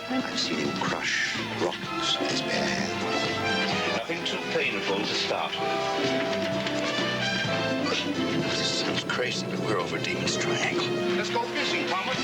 happen? I've seen him crush rocks with his bare hands. Nothing too painful to start with. This seems crazy, but we're over Demon's Triangle. Let's go fishing, Thomas.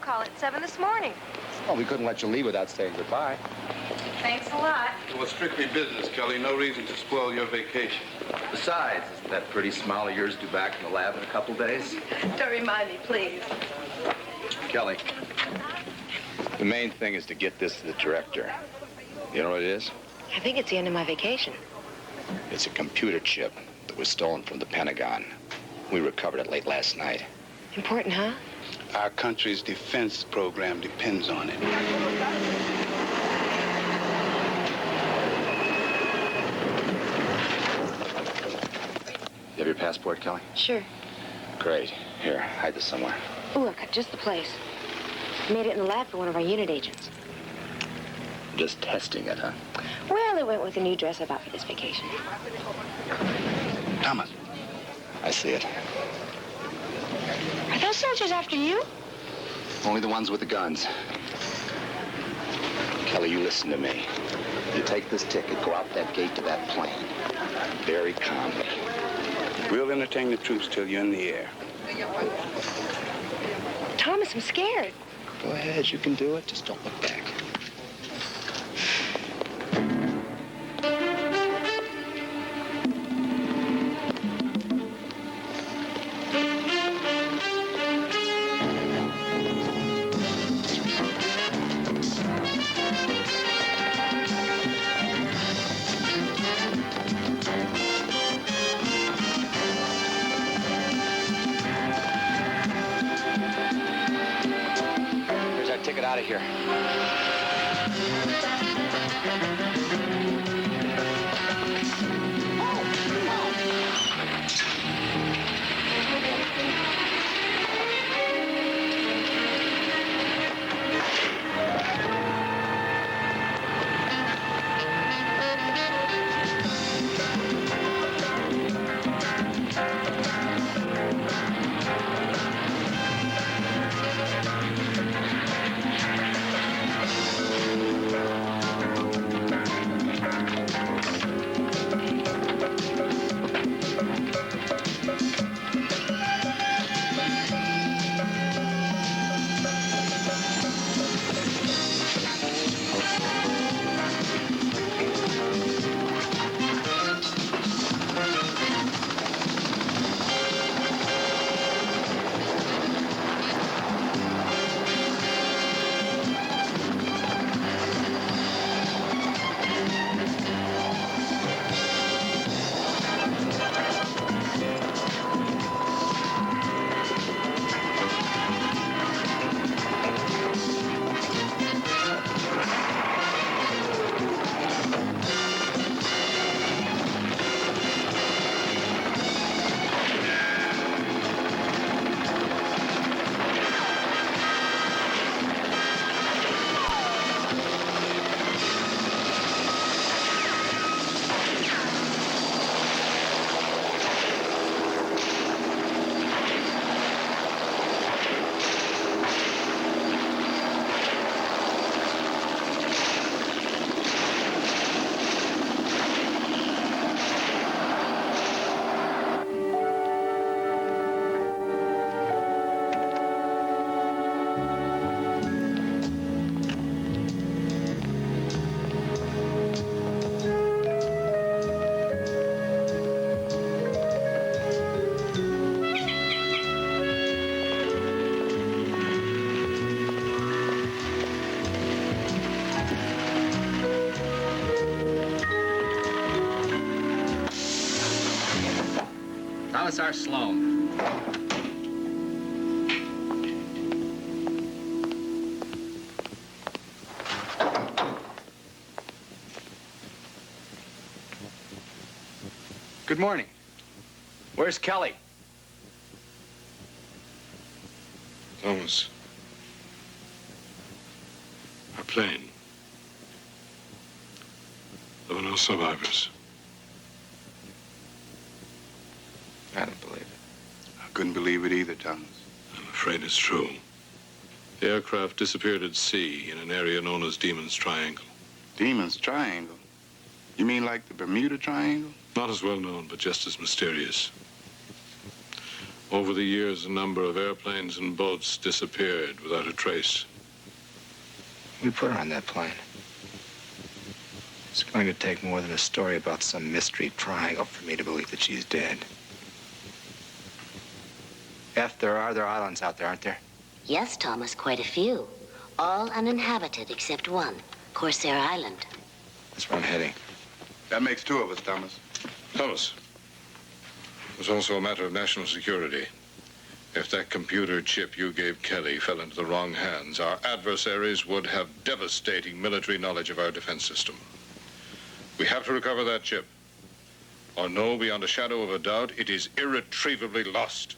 At 7 this morning. Well, we couldn't let you leave without saying goodbye. Thanks a lot. Well, it's strictly business, Kelly. No reason to spoil your vacation. Besides, isn't that pretty smile of yours due back in the lab in a couple days? Don't remind me, please. Kelly, the main thing is to get this to the director. You know what it is? I think it's the end of my vacation. It's a computer chip that was stolen from the Pentagon. We recovered it late last night. Important, huh? Our country's defense program depends on it. You have your passport, Kelly? Sure. Great. Here, hide this somewhere. Ooh, I've got just the place. Made it in the lab for one of our unit agents. Just testing it, huh? Well, it went with a new dress I bought for this vacation. Thomas. I see it. Are those soldiers after you? Only the ones with the guns. Kelly, you listen to me. You take this ticket, go out that gate to that plane. Very calmly. We'll entertain the troops till you're in the air. Thomas, I'm scared. Go ahead, you can do it. Just don't look back. Out of here. That's our Sloane. Good morning. Where's Kelly? Thomas. Our plane. There were no survivors. I don't believe it. I couldn't believe it either, Thomas. I'm afraid it's true. The aircraft disappeared at sea in an area known as Demon's Triangle. Demon's Triangle? You mean like the Bermuda Triangle? Not as well known, but just as mysterious. Over the years, a number of airplanes and boats disappeared without a trace. We put her on that plane. It's going to take more than a story about some mystery triangle for me to believe that she's dead. There are other islands out there, aren't there? Yes, Thomas, quite a few. All uninhabited except one, Corsair Island. That's where I'm heading. That makes two of us, Thomas. Thomas, there's also a matter of national security. If that computer chip you gave Kelly fell into the wrong hands, our adversaries would have devastating military knowledge of our defense system. We have to recover that chip, or know beyond a shadow of a doubt it is irretrievably lost.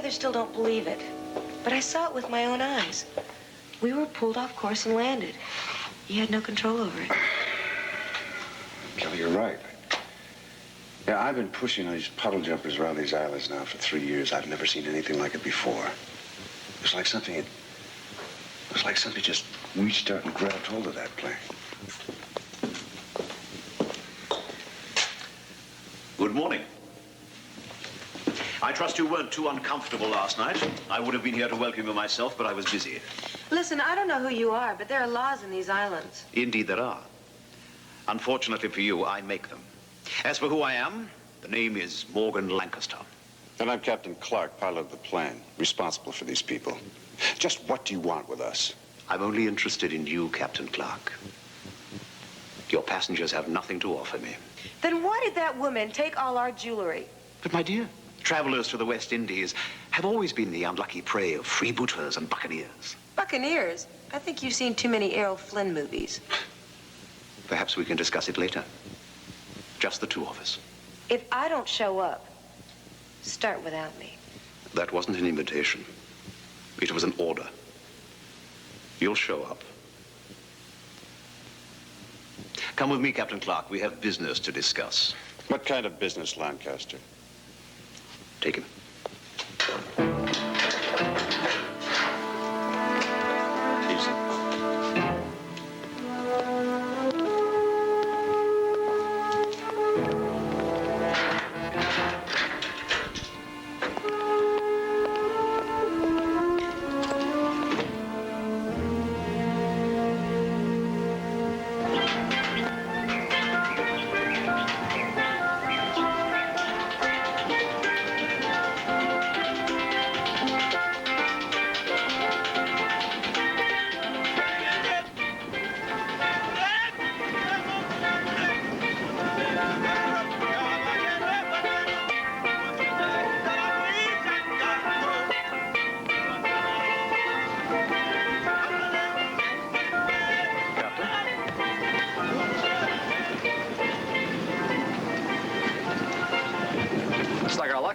Still don't believe it, but I saw it with my own eyes. We were pulled off course and landed. You had no control over it. Kelly, you're right. Yeah, I've been pushing these puddle jumpers around these islands now for 3 years. I've never seen anything like it before. It was like something just reached out and grabbed hold of that plane. Good morning. I trust you weren't too uncomfortable last night. I would have been here to welcome you myself, but I was busy. Listen, I don't know who you are, but there are laws in these islands. Indeed there are. Unfortunately for you, I make them. As for who I am, the name is Morgan Lancaster. And I'm Captain Clarke, pilot of the plane, responsible for these people. Just what do you want with us? I'm only interested in you, Captain Clarke. Your passengers have nothing to offer me. Then why did that woman take all our jewelry? But my dear, travelers to the West Indies have always been the unlucky prey of freebooters and buccaneers. Buccaneers? I think you've seen too many Errol Flynn movies. Perhaps we can discuss it later. Just the two of us. If I don't show up, start without me. That wasn't an invitation. It was an order. You'll show up. Come with me, Captain Clarke. We have business to discuss. What kind of business, Lancaster? Take him. Easy.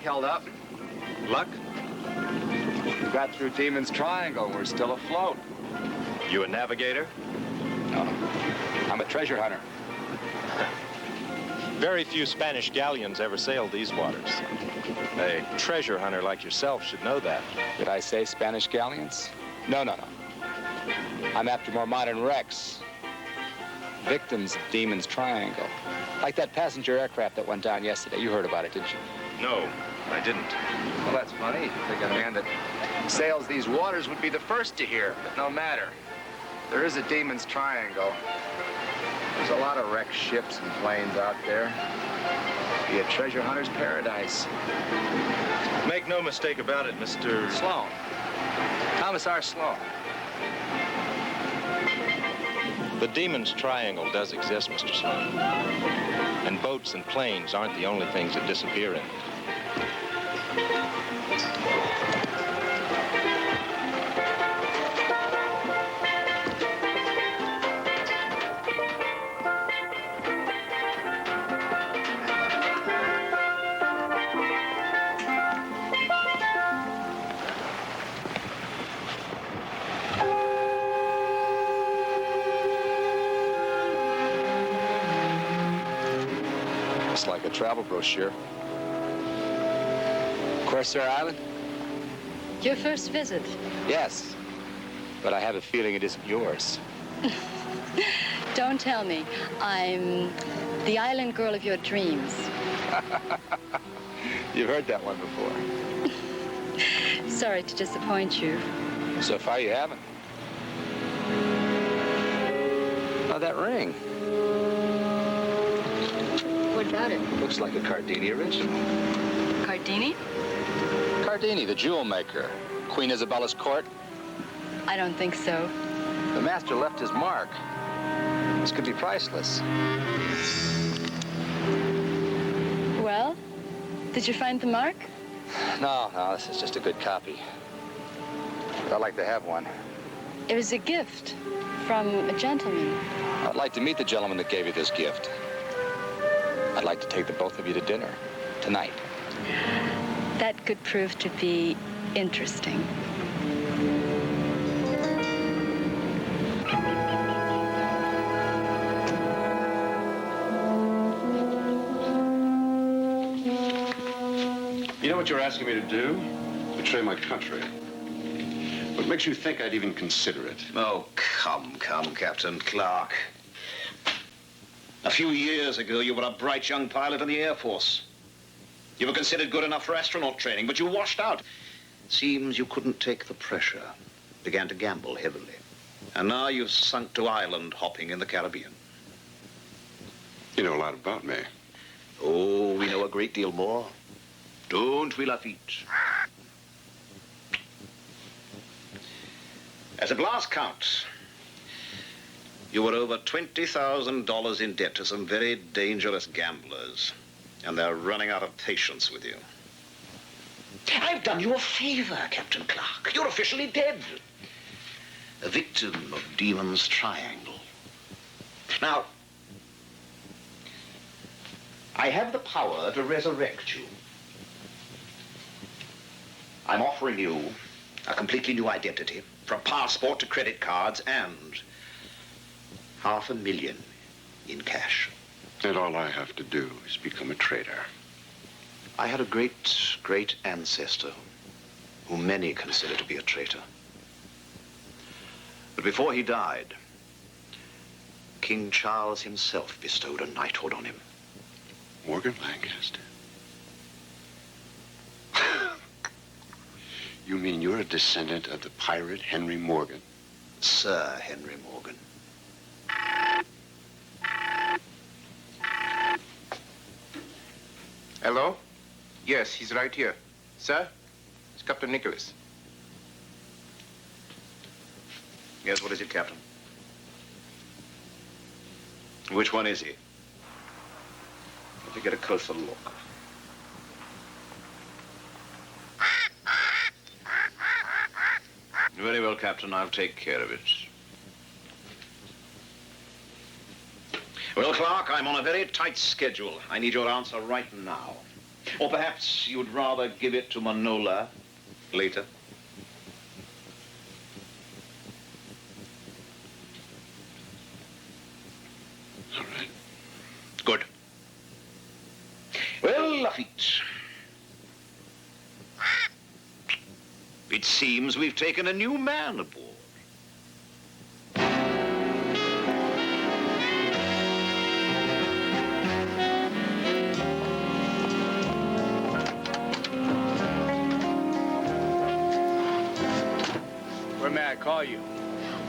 Held up. Luck? We got through Demon's Triangle and we're still afloat. You a navigator? No. I'm a treasure hunter. Very few Spanish galleons ever sailed these waters. A treasure hunter like yourself should know that. Did I say Spanish galleons? No. I'm after more modern wrecks. Victims of Demon's Triangle. Like that passenger aircraft that went down yesterday. You heard about it, didn't you? No, I didn't. Well, that's funny. They got a man that Sails these waters would be the first to hear, but no matter. There is a Demon's Triangle. There's a lot of wrecked ships and planes out there. Be a treasure hunter's paradise. Make no mistake about it, Mr. Sloane. Thomas R. Sloane. The Demon's Triangle does exist, Mr. Sloane. And boats and planes aren't the only things that disappear in it. It's like a travel brochure. Corsair Island? Your first visit? Yes, but I have a feeling it isn't yours. Don't tell me. I'm the island girl of your dreams. You've heard that one before. Sorry to disappoint you. So far you haven't. Oh, that ring. What about it? Looks like a Cardini original. Cardini? Cardini, the jewel maker. Queen Isabella's court. I don't think so. The master left his mark. This could be priceless. Well, did you find the mark? No, this is just a good copy. But I'd like to have one. It was a gift from a gentleman. I'd like to meet the gentleman that gave you this gift. I'd like to take the both of you to dinner tonight. That could prove to be interesting. You know what you're asking me to do? Betray my country. What makes you think I'd even consider it? Oh, come, Captain Clarke. A few years ago, you were a bright young pilot in the Air Force. You were considered good enough for astronaut training, but you washed out. Seems you couldn't take the pressure. Began to gamble heavily. And now you've sunk to island hopping in the Caribbean. You know a lot about me. Oh, we know a great deal more. Don't we, Lafitte? As at last count, you were over $20,000 in debt to some very dangerous gamblers, and they're running out of patience with you. I've done you a favor, Captain Clarke. You're officially dead. A victim of Demon's Triangle. Now, I have the power to resurrect you. I'm offering you a completely new identity, from passport to credit cards, and $500,000 in cash. And all I have to do is become a traitor. I had a great ancestor whom many consider to be a traitor. But before he died, King Charles himself bestowed a knighthood on him. Morgan Lancaster? You mean you're a descendant of the pirate Henry Morgan? Sir Henry Morgan. Hello? Yes, he's right here. Sir? It's Captain Nicholas. Yes, what is it, Captain? Which one is he? Let me get a closer look. Very well, Captain. I'll take care of it. Well, Clarke, I'm on a very tight schedule. I need your answer right now. Or perhaps you'd rather give it to Manola later. All right. Good. Well, Lafitte. It seems we've taken a new man aboard. may I call you?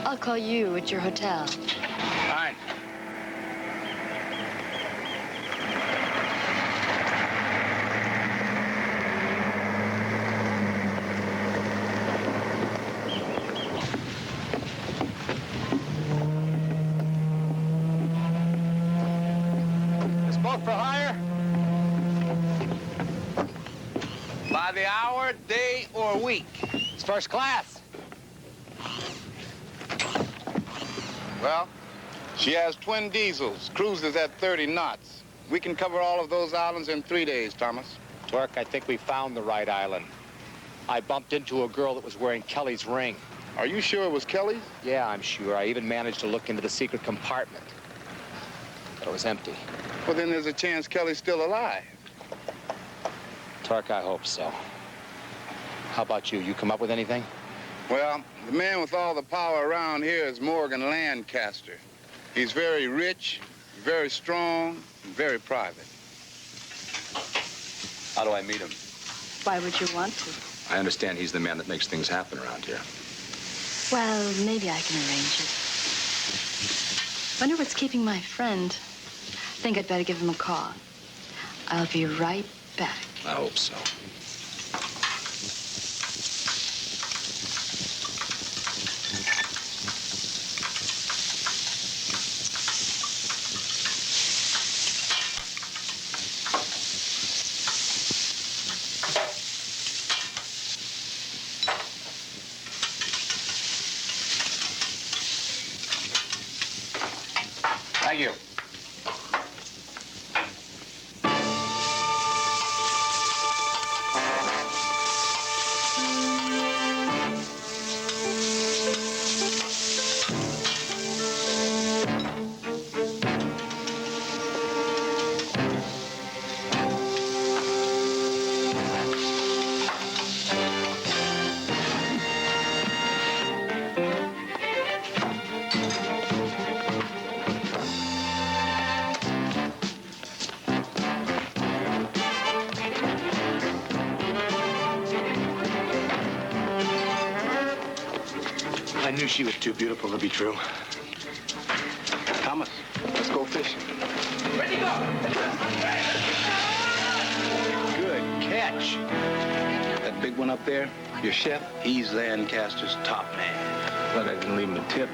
I'll call you at your hotel. Fine. This boat for hire? By the hour, day, or week? It's first class. Well, she has twin diesels, cruises at 30 knots. We can cover all of those islands in 3 days, Thomas. Torque, I think we found the right island. I bumped into a girl that was wearing Kelly's ring. Are you sure it was Kelly's? Yeah, I'm sure. I even managed to look into the secret compartment. But it was empty. Well, then there's a chance Kelly's still alive. Torque, I hope so. How about you? You come up with anything? Well, the man with all the power around here is Morgan Lancaster. He's very rich, very strong, and very private. How do I meet him? Why would you want to? I understand he's the man that makes things happen around here. Well, maybe I can arrange it. Wonder what's keeping my friend. Think I'd better give him a call. I'll be right back. I hope so. Thank you. I knew she was too beautiful to be true. Thomas, let's go fishing. Ready, go! Good catch. That big one up there, your chef, he's Lancaster's top man. Glad I didn't leave him a tip.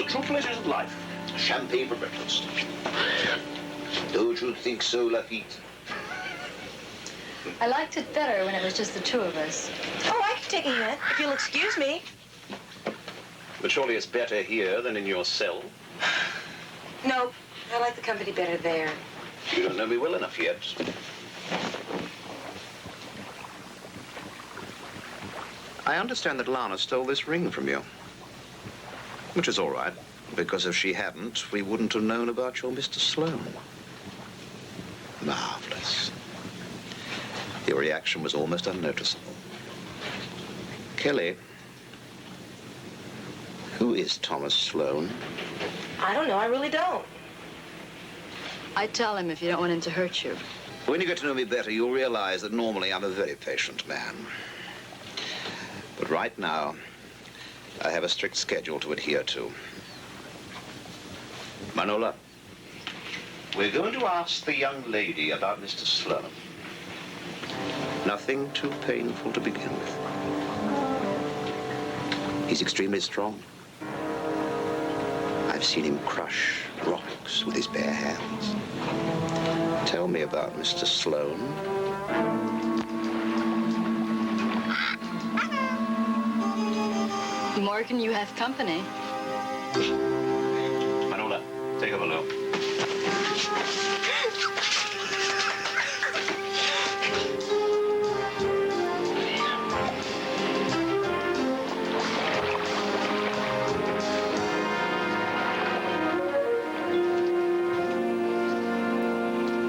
True pleasures of life. Champagne for breakfast. Don't you think so, Lafitte? I liked it better when it was just the two of us. Oh, I can take a hint, if you'll excuse me. But surely it's better here than in your cell. No, I like the company better there. You don't know me well enough yet. I understand that Lana stole this ring from you. Which is all right, because if she hadn't, we wouldn't have known about your Mr. Sloane. Marvelous. Your reaction was almost unnoticeable. Kelly, who is Thomas Sloane? I don't know, I really don't. I'd tell him if you don't want him to hurt you. When you get to know me better, you'll realize that normally I'm a very patient man. But right now, I have a strict schedule to adhere to. Manola, we're going to ask the young lady about Mr. Sloane. Nothing too painful to begin with. He's extremely strong. I've seen him crush rocks with his bare hands. Tell me about Mr. Sloane. Morgan, you have company. Manola, take a balloon.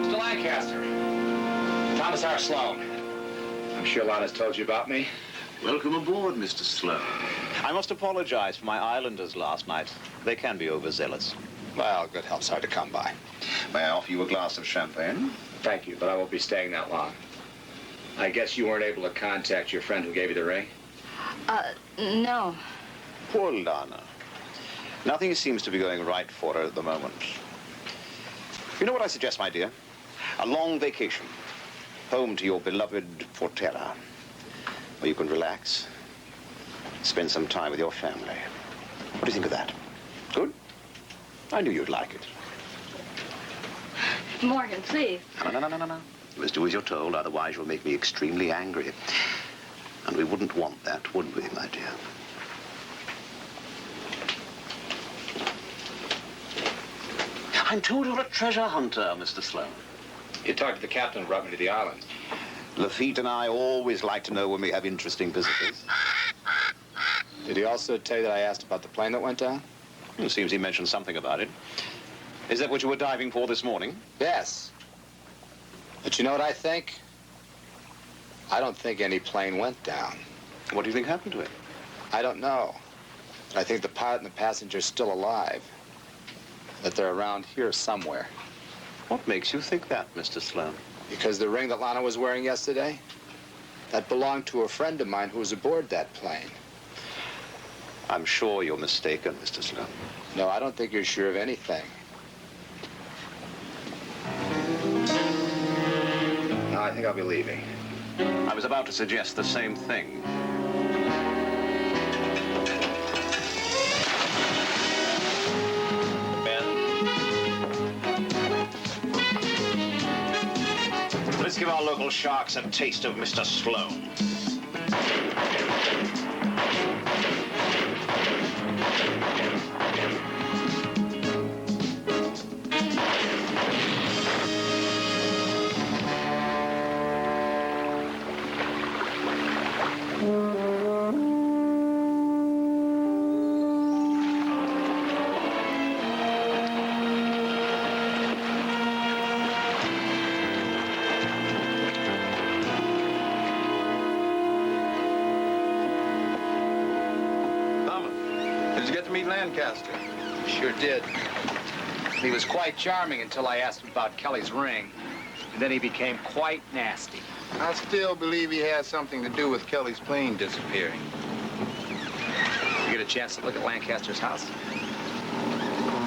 Mr. Lancaster. Thomas R. Sloane. I'm sure Lana's told you about me. Welcome aboard, Mr. Sloane. I must apologize for my islanders last night. They can be overzealous. Well, good help's hard to come by. May I offer you a glass of champagne? Thank you, but I won't be staying that long. I guess you weren't able to contact your friend who gave you the ring? No. Poor Lana. Nothing seems to be going right for her at the moment. You know what I suggest, my dear? A long vacation. Home to your beloved Forterra, where you can relax, spend some time with your family. What do you think of that? Good? I knew you'd like it. Morgan, please. No. You must do as you're told, otherwise you'll make me extremely angry. And we wouldn't want that, would we, my dear? I'm told you're a treasure hunter, Mr. Sloane. You talked to the captain who brought me to the island. Lafitte and I always like to know when we have interesting visitors. Did he also tell you that I asked about the plane that went down? It seems he mentioned something about it. Is that what you were diving for this morning? Yes. But you know what I think? I don't think any plane went down. What do you think happened to it? I don't know. But I think the pilot and the passenger are still alive. That they're around here somewhere. What makes you think that, Mr. Sloane? Because the ring that Lana was wearing yesterday, that belonged to a friend of mine who was aboard that plane. I'm sure you're mistaken, Mr. Sloane. No, I don't think you're sure of anything. No, I think I'll be leaving. I was about to suggest the same thing. Let's give our local sharks a taste of Mr. Sloane. Lancaster. Sure did. He was quite charming until I asked him about Kelly's ring. And then he became quite nasty. I still believe he has something to do with Kelly's plane disappearing. You get a chance to look at Lancaster's house?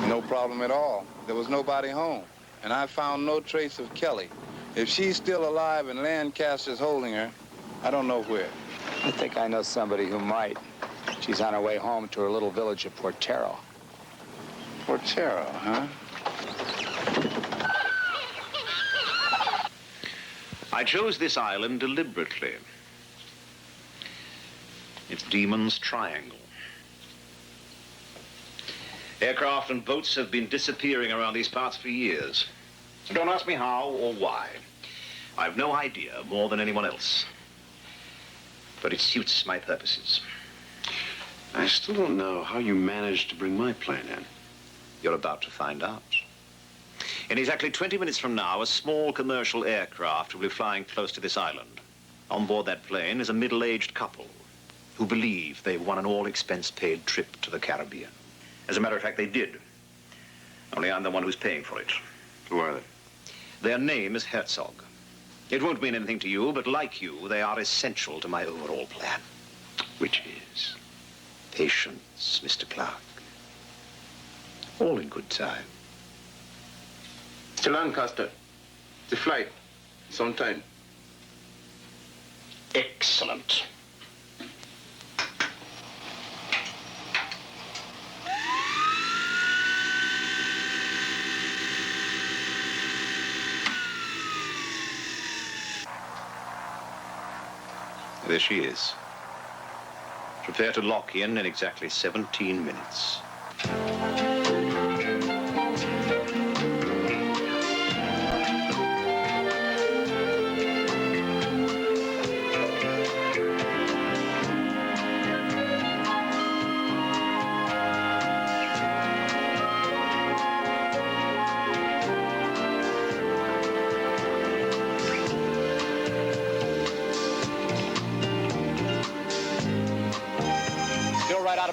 No problem at all. There was nobody home. And I found no trace of Kelly. If she's still alive and Lancaster's holding her, I don't know where. I think I know somebody who might. She's on her way home to her little village of Portero. Portero, huh? I chose this island deliberately. It's Demon's Triangle. Aircraft and boats have been disappearing around these parts for years. Don't ask me how or why. I've no idea more than anyone else. But it suits my purposes. I still don't know how you managed to bring my plane in. You're about to find out. In exactly 20 minutes from now, a small commercial aircraft will be flying close to this island. On board that plane is a middle-aged couple who believe they've won an all-expense-paid trip to the Caribbean. As a matter of fact, they did. Only I'm the one who's paying for it. Who are they? Their name is Hertzog. It won't mean anything to you, but like you, they are essential to my overall plan. Which is? Patience, Mr. Clarke. All in good time. Mr. Lancaster, the flight is on time. Excellent. There she is. Prepare to lock in exactly 17 minutes.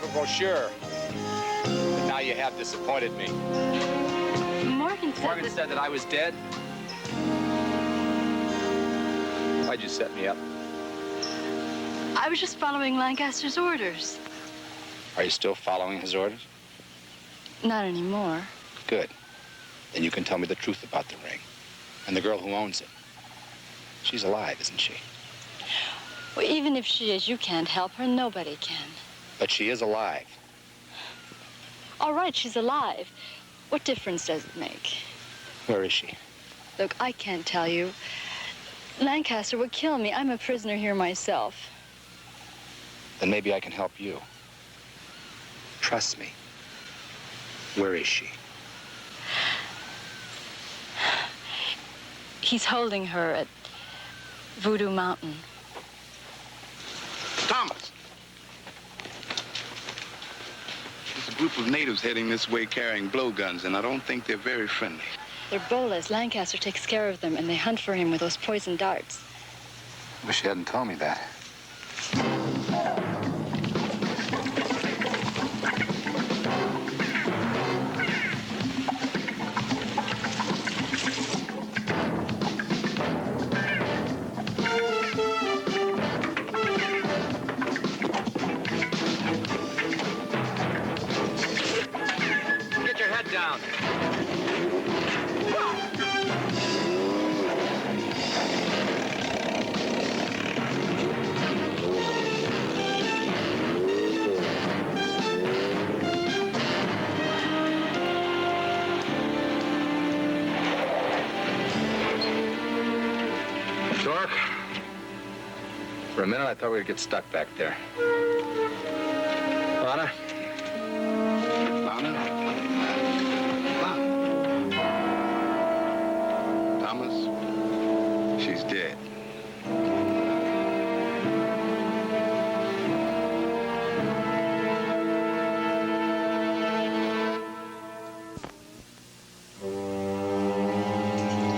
have a brochure. But now you have disappointed me. Morgan said that I was dead? Why'd you set me up? I was just following Lancaster's orders. Are you still following his orders? Not anymore. Good. Then you can tell me the truth about the ring and the girl who owns it. She's alive, isn't she? Well, even if she is, you can't help her. Nobody can. But she is alive. All right, she's alive. What difference does it make? Where is she? Look, I can't tell you. Lancaster would kill me. I'm a prisoner here myself. Then maybe I can help you. Trust me. Where is she? He's holding her at Voodoo Mountain. Thomas! There's a group of natives heading this way carrying blowguns, and I don't think they're very friendly. They're bolas. Lancaster takes care of them, and they hunt for him with those poison darts. Wish you hadn't told me that. Get your head down. Dork. For a minute, I thought we'd get stuck back there. Lana? Lana? Thomas? She's dead.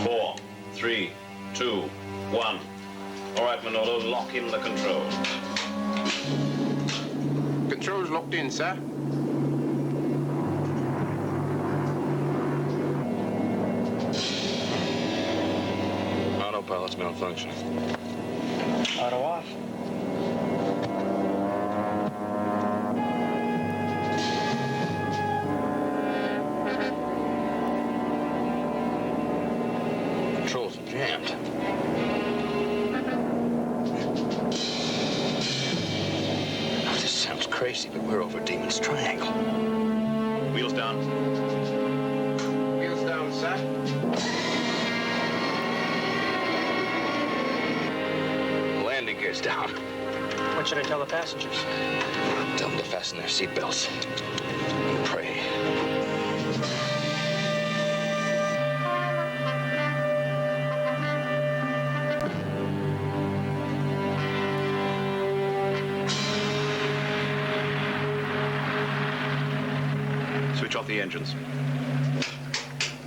Four, three, two, one. All right, Manolo, lock in the control. Controls locked in, sir. Autopilot's malfunctioning. Auto off. Controls are jammed. Oh, this sounds crazy, but we're over Demon's Triangle. Wheels down. Wheels down, sir. Landing gear's down. What should I tell the passengers? Tell them to fasten their seatbelts and pray. Switch off the engines.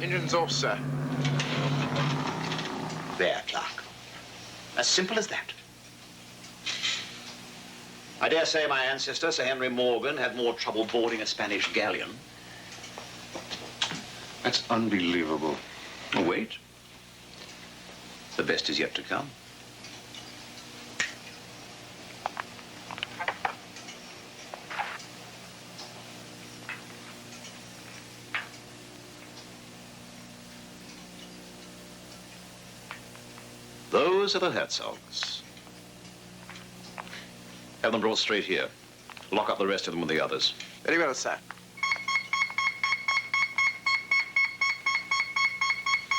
Engine's off, sir. There, Clarke. As simple as that. I dare say my ancestor, Sir Henry Morgan, had more trouble boarding a Spanish galleon. That's unbelievable. Oh, wait. The best is yet to come. Those are the Hertzogs. Have them brought straight here. Lock up the rest of them with the others. Very well, sir.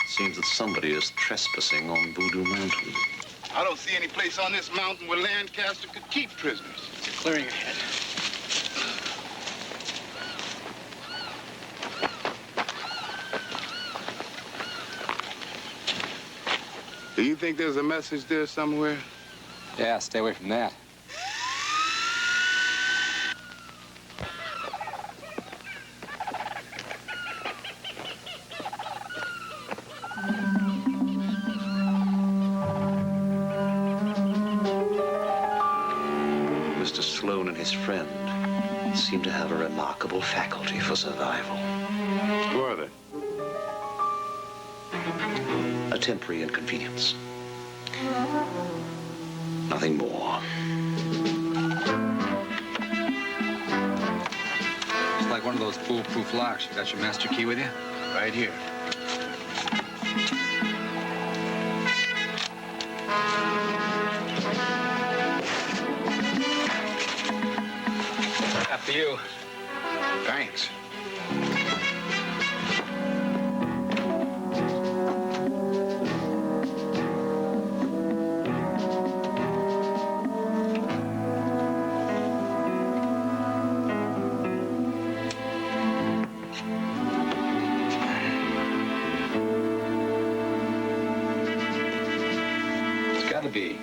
Seems that somebody is trespassing on Voodoo Mountain. I don't see any place on this mountain where Lancaster could keep prisoners. Clearing ahead. Do you think there's a message there somewhere? Yeah, stay away from that. Mr. Sloane and his friend seem to have a remarkable faculty for survival. Who are they? A temporary inconvenience. Nothing more. It's like one of those foolproof locks. You got your master key with you? Right here. After you. Thanks. It's got to be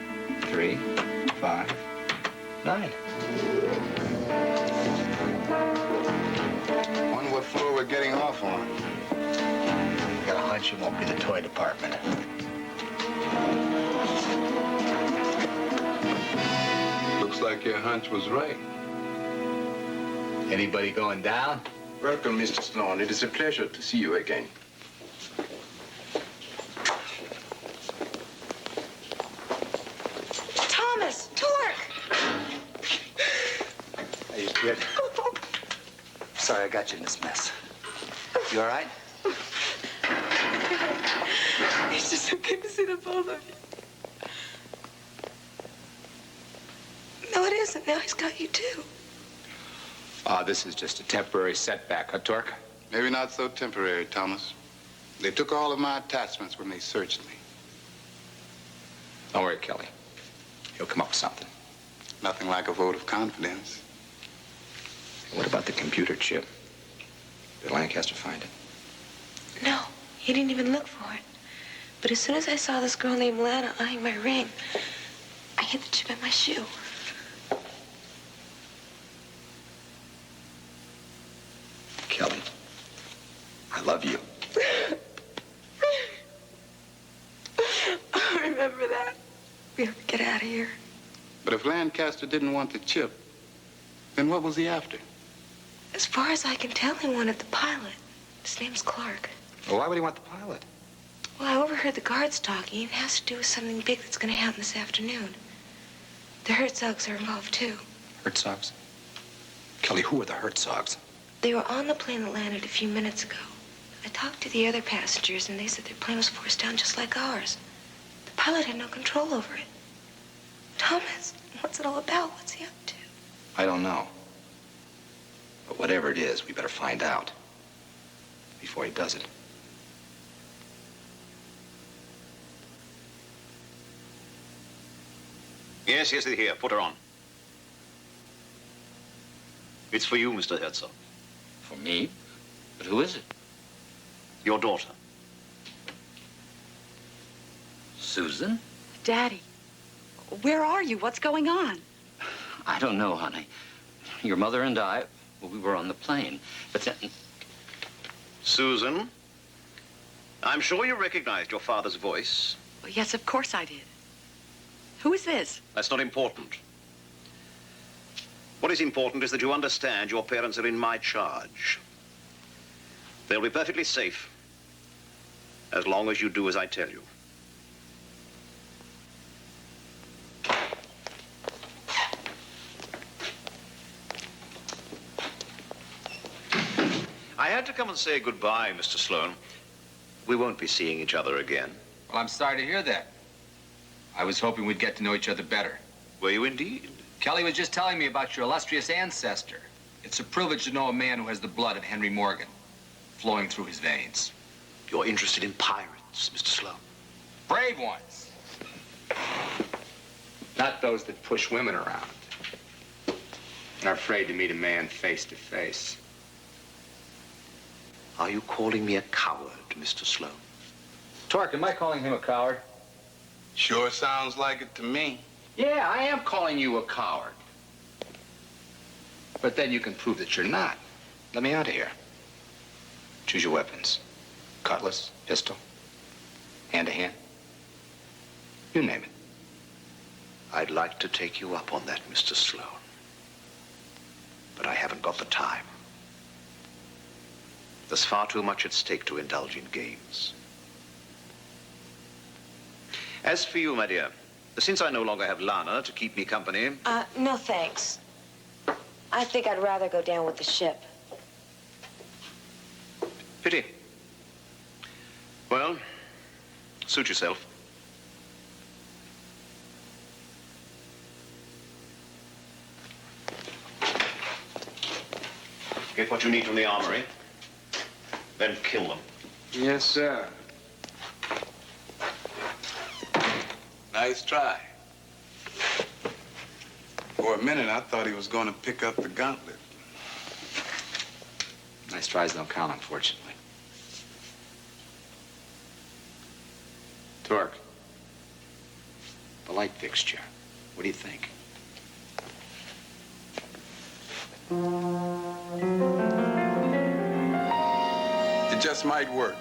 3, 5, 9. Wonder what floor we're getting off on. Got a hunch it won't be the toy department. Looks like your hunch was right. Anybody going down? Welcome, Mr. Sloane. It is a pleasure to see you again. Thomas, Torque! Hey, you kid. Sorry I got you in this mess. You all right? It's just so good to see the both of you. No, it isn't. Now he's got you, too. This is just a temporary setback, huh, Torque? Maybe not so temporary, Thomas. They took all of my attachments when they searched me. Don't worry, Kelly. He'll come up with something. Nothing like a vote of confidence. What about the computer chip? Did Lancaster find it? No, he didn't even look for it. But as soon as I saw this girl named Lana eyeing my ring, I hid the chip in my shoe. Kelly, I love you. I'll remember that. We have to get out of here. But if Lancaster didn't want the chip, then what was he after? As far as I can tell, he wanted the pilot. His name's Clarke. Well, why would he want the pilot? Well, I overheard the guards talking. It has to do with something big that's going to happen this afternoon. The Hertzogs are involved, too. Hertzogs? Kelly, who are the Hertzogs? They were on the plane that landed a few minutes ago. I talked to the other passengers, and they said their plane was forced down just like ours. The pilot had no control over it. Thomas, what's it all about? What's he up to? I don't know. But whatever it is, we better find out before he does it. Yes, here. Put her on. It's for you, Mr. Hertzog. For me? But who is it? Your daughter. Susan? Daddy, where are you? What's going on? I don't know, honey. Your mother and I, well, we were on the plane. But then... Susan, I'm sure you recognized your father's voice. Well, yes, of course I did. Who is this? That's not important. What is important is that you understand your parents are in my charge. They'll be perfectly safe as long as you do as I tell you. I had to come and say goodbye, Mr. Sloane. We won't be seeing each other again. Well, I'm sorry to hear that. I was hoping we'd get to know each other better. Were you indeed? Kelly was just telling me about your illustrious ancestor. It's a privilege to know a man who has the blood of Henry Morgan flowing through his veins. You're interested in pirates, Mr. Sloane. Brave ones. Not those that push women around and are afraid to meet a man face to face. Are you calling me a coward, Mr. Sloane? Torque, am I calling him a coward? Sure sounds like it to me. Yeah, I am calling you a coward. But then you can prove that you're not. Let me out of here. Choose your weapons. Cutlass, pistol, hand-to-hand. You name it. I'd like to take you up on that, Mr. Sloane. but I haven't got the time. There's far too much at stake to indulge in games. As for you, my dear, since I no longer have Lana to keep me company... No thanks. I think I'd rather go down with the ship. Pity. Well, suit yourself. Get what you need from the armory, then kill them. Yes, sir. Nice try. For a minute, I thought he was going to pick up the gauntlet. Nice tries don't count, unfortunately. Torque. The light fixture. What do you think? It just might work.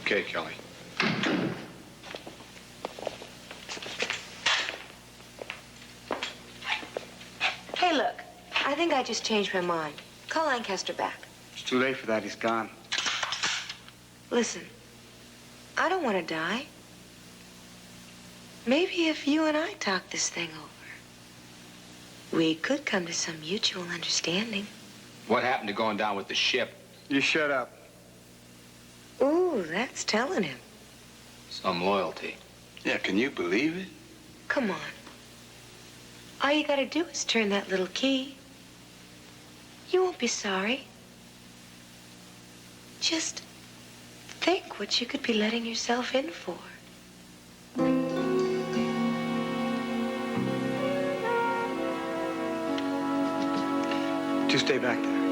Okay, Kelly. Hey, look. I think I just changed my mind. Call Lancaster back. It's too late for that. He's gone. Listen, I don't want to die. Maybe if you and I talk this thing over, we could come to some mutual understanding. What happened to going down with the ship? You shut up. Ooh, that's telling him. Some loyalty. Yeah, can you believe it? Come on. All you gotta do is turn that little key. You won't be sorry. Just think what you could be letting yourself in for. Just stay back there.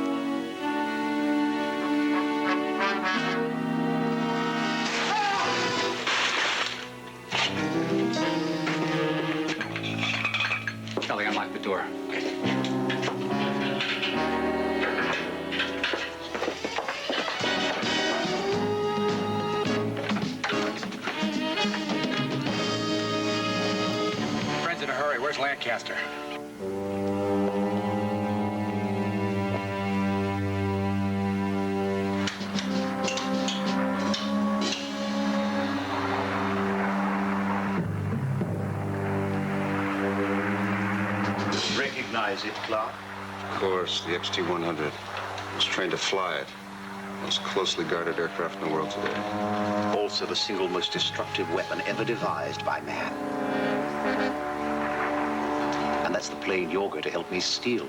Kelly, unlock the door. Friends in a hurry. Where's Lancaster? Recognize it, Clarke? Of course, the XT-100. I was trained to fly it. Most closely guarded aircraft in the world today. Also the single most destructive weapon ever devised by man. And that's the plane you're going to help me steal.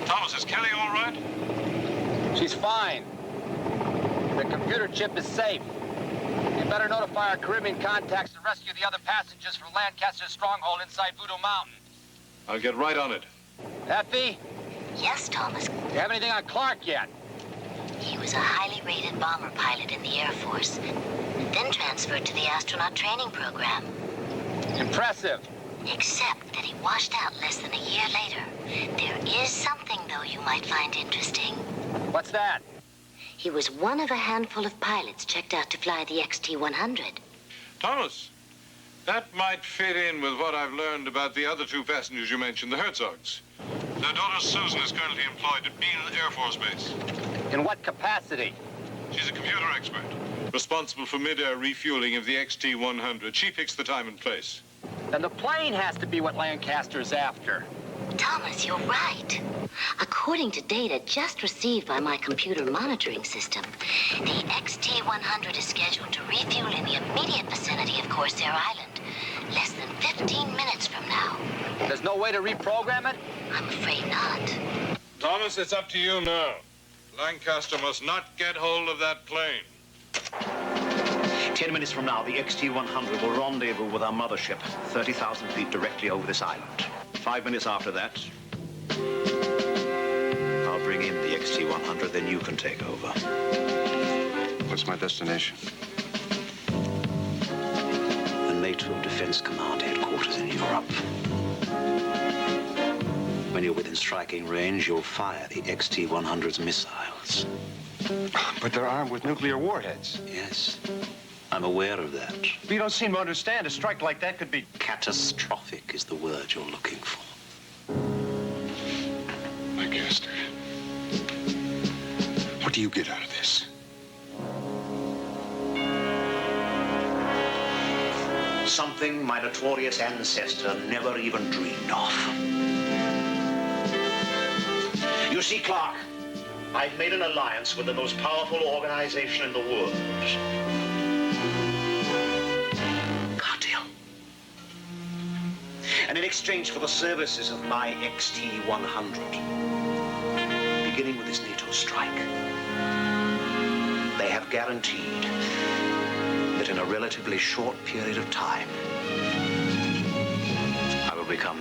Thomas, is Kelly all right? She's fine. The computer chip is safe. You better notify our Caribbean contacts to rescue the other passengers from Lancaster's stronghold inside Voodoo Mountain. I'll get right on it. Effie? Yes, Thomas. Do you have anything on Clarke yet? He was a highly rated bomber pilot in the Air Force, then transferred to the astronaut training program. Impressive. Except that he washed out less than a year later. There is something, though, you might find interesting. What's that? He was one of a handful of pilots checked out to fly the XT-100. Thomas, that might fit in with what I've learned about the other two passengers you mentioned, the Hertzogs. Their daughter Susan is currently employed at Bean Air Force Base. In what capacity? She's a computer expert, responsible for mid-air refueling of the XT-100. She picks the time and place. Then the plane has to be what Lancaster's after. Thomas, you're right. According to data just received by my computer monitoring system, the XT-100 is scheduled to refuel in the immediate vicinity of Corsair Island, less than 15 minutes from now. There's no way to reprogram it? I'm afraid not. Thomas, it's up to you now. Lancaster must not get hold of that plane. 10 minutes from now, the XT-100 will rendezvous with our mothership, 30,000 feet directly over this island. 5 minutes after that, I'll bring in the XT-100, then you can take over. What's my destination? The NATO Defense Command headquarters in Europe. When you're within striking range, you'll fire the XT-100's missiles. But they're armed with nuclear warheads. Yes, I'm aware of that. But you don't seem to understand. A strike like that could be... Catastrophic is the word you're looking for. Lancaster, what do you get out of this? Something my notorious ancestor never even dreamed of. You see, Clarke, I've made an alliance with the most powerful organization in the world. Cartel. And in exchange for the services of my XT-100, beginning with this NATO strike, they have guaranteed that in a relatively short period of time, I will become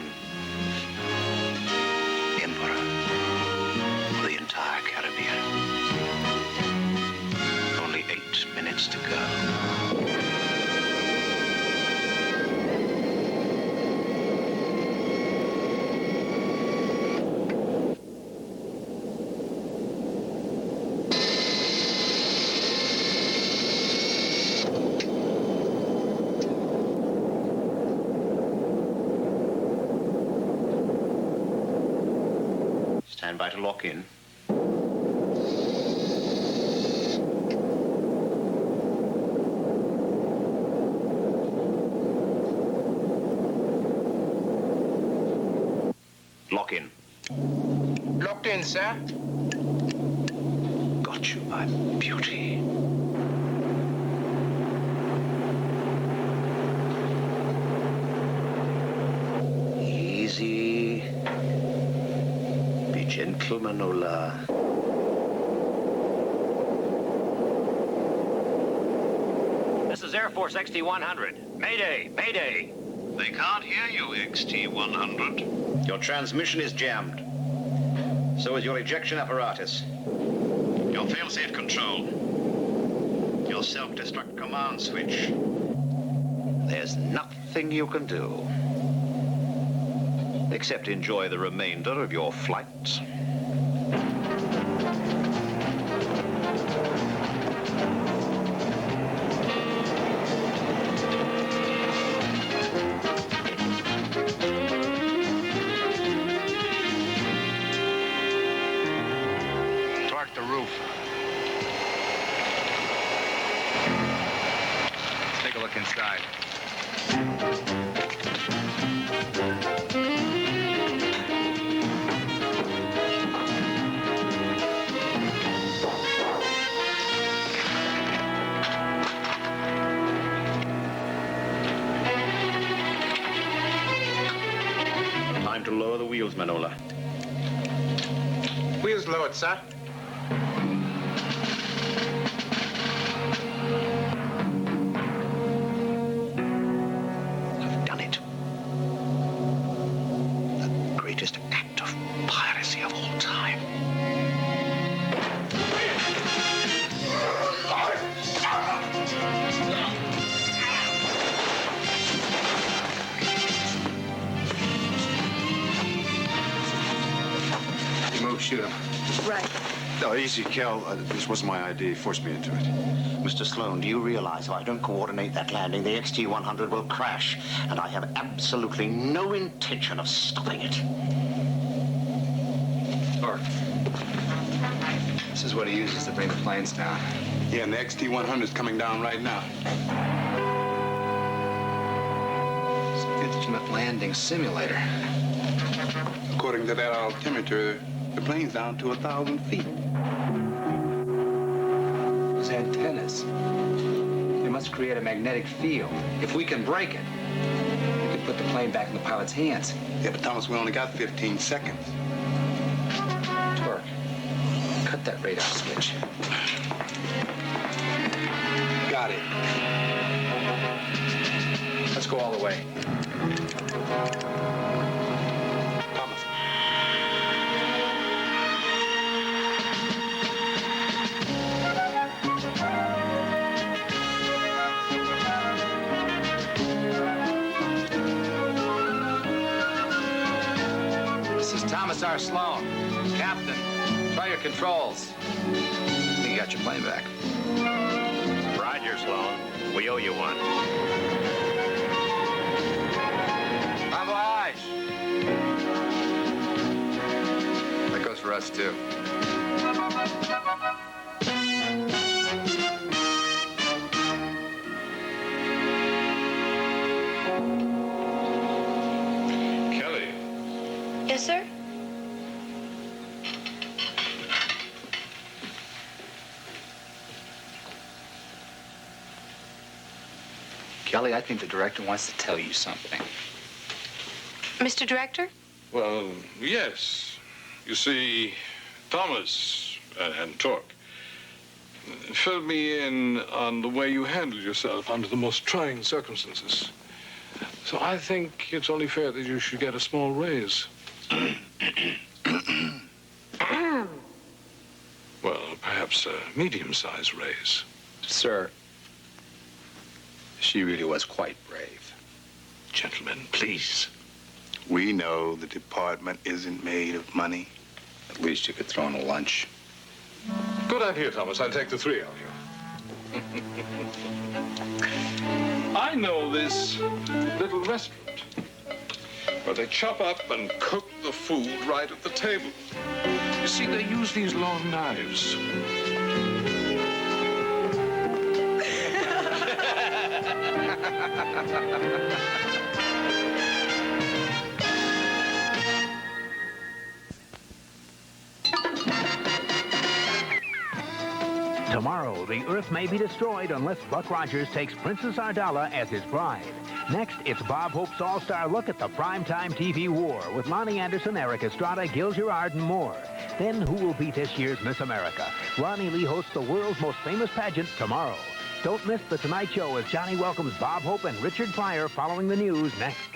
Emperor of the entire Caribbean. Only 8 minutes to go. Stand by to lock in. Lock in. Locked in, sir. Got you, my beauty. Easy. Be gentle, Manola. This is Air Force XT-100. Mayday, mayday. They can't hear you, XT-100. Your transmission is jammed. So is your ejection apparatus. Your failsafe control. Your self-destruct command switch. There's nothing you can do except enjoy the remainder of your flight. Clarke, the roof. Take a look inside. Time to lower the wheels, Manola. Wheels lowered, sir. I've done it. The greatest act of piracy of all time. You move, shoot him. Right. No, easy, Kel. This wasn't my idea. He forced me into it. Mr. Sloane, do you realize if I don't coordinate that landing, the XT-100 will crash, and I have absolutely no intention of stopping it. Clarke. This is what he uses to bring the planes down. Yeah, and the XT-100 is coming down right now. It's an instrument landing simulator. According to that altimeter, the plane's down to 1,000 feet. Those antennas. They must create a magnetic field. If we can break it, we can put the plane back in the pilot's hands. Yeah, but Thomas, we only got 15 seconds. Clarke, cut that radar switch. Got it. Let's go all the way. Thomas. This is Thomas R. Sloane. Captain, try your controls. I think you got your plane back. Roger, Sloane. We owe you one. Bon voyage. That goes for us, too. Kelly. Yes, sir? Kelly, I think the director wants to tell you something. Mr. Director? Well, yes. You see, Thomas and Torque filled me in on the way you handled yourself under the most trying circumstances. So I think it's only fair that you should get a small raise. Well, perhaps a medium-sized raise. Sir, she really was quite brave. Gentlemen, please. We know the department isn't made of money. At least you could throw in a lunch. Good idea, Thomas. I'll take the three of you. I know this little restaurant where they chop up and cook the food right at the table. You see, they use these long knives. Tomorrow, the Earth may be destroyed unless Buck Rogers takes Princess Ardala as his bride. Next, it's Bob Hope's all-star look at the primetime TV war with Lonnie Anderson, Eric Estrada, Gil Gerard, and more. Then, who will be this year's Miss America? Ronnie Lee hosts the world's most famous pageant tomorrow. Don't miss The Tonight Show as Johnny welcomes Bob Hope and Richard Pryor following the news next.